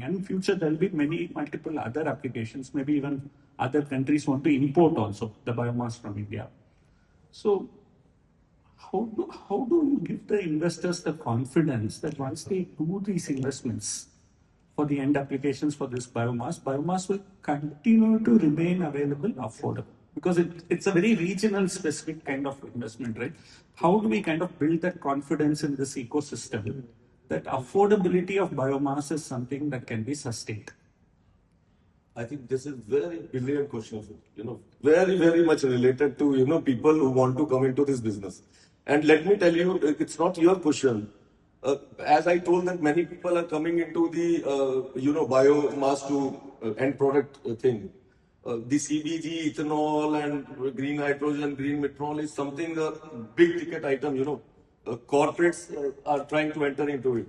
And in future, there will be multiple other applications. Maybe even other countries want to import also the biomass from India. So how do you give the investors the confidence that once they do these investments for the end applications for this biomass will continue to remain available, affordable? Because it's a very regional specific kind of investment, right? How do we kind of build that confidence in this ecosystem that affordability of biomass is something that can be sustained? I think this is very brilliant question, very, very much related to, people who want to come into this business. And let me tell you, it's not your question. As I told that many people are coming into the, biomass to end product thing. The CBG, ethanol and green hydrogen, green methanol is something, a big ticket item, corporates are trying to enter into it.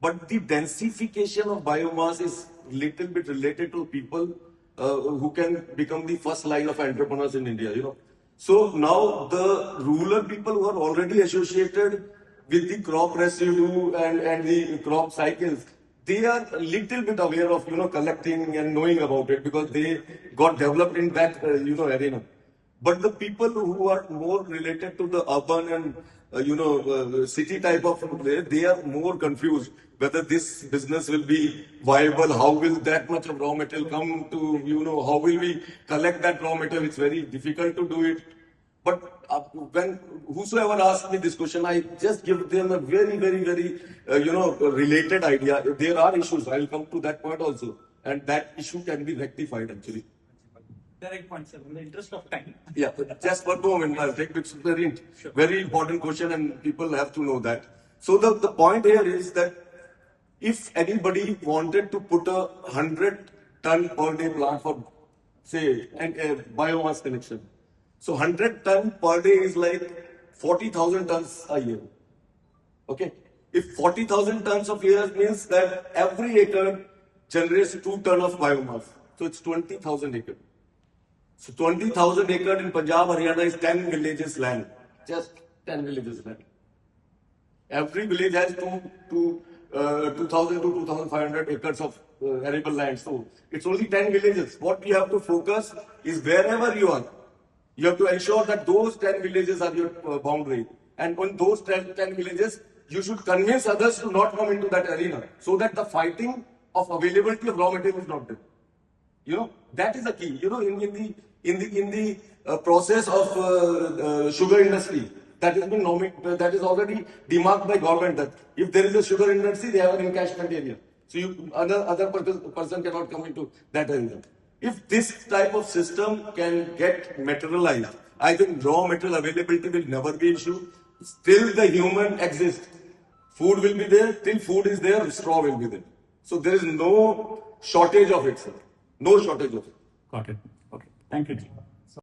But the densification of biomass is little bit related to people who can become the first line of entrepreneurs in India, So now the rural people who are already associated with the crop residue and the crop cycles, they are a little bit aware of, collecting and knowing about it because they got developed in that, arena. But the people who are more related to the urban and, city type of, they are more confused whether this business will be viable, how will that much of raw material come to, how will we collect that raw material? It's very difficult to do it. But when whosoever asks me this question, I just give them a very, very, very, related idea. There are issues. I'll come to that point also. And that issue can be rectified actually. Direct point, sir. In the interest of time. Yeah, just for 2 moment, I'll take it. It's very, very important question and people have to know that. So the point here is that if anybody wanted to put a 100-ton per day plant for, say, a biomass connection, so 100 ton per day is like 40,000 tons a year. Okay? If 40,000 tons of year means that every acre generates 2 tons of biomass. So it's 20,000 acres. So 20,000 acres in Punjab, Haryana is 10 villages land. Just 10 villages land. Every village has 2,000 to 2,500 acres of arable land. So it's only 10 villages. What you have to focus is wherever you are. You have to ensure that those 10 villages are your boundary. And on those 10 villages, you should convince others to not come into that arena so that the fighting of availability of raw material is not there. That is the key. In the process of sugar industry, that has been that is already demarked by government that if there is a sugar industry, they have an encashment area. So other person cannot come into that area. If this type of system can get materialized, I think raw material availability will never be an issue. Still the human exists. Food will be there. Till food is there, straw will be there. So there is no shortage of it, sir. No shortage of it. Got it. Okay. Thank you.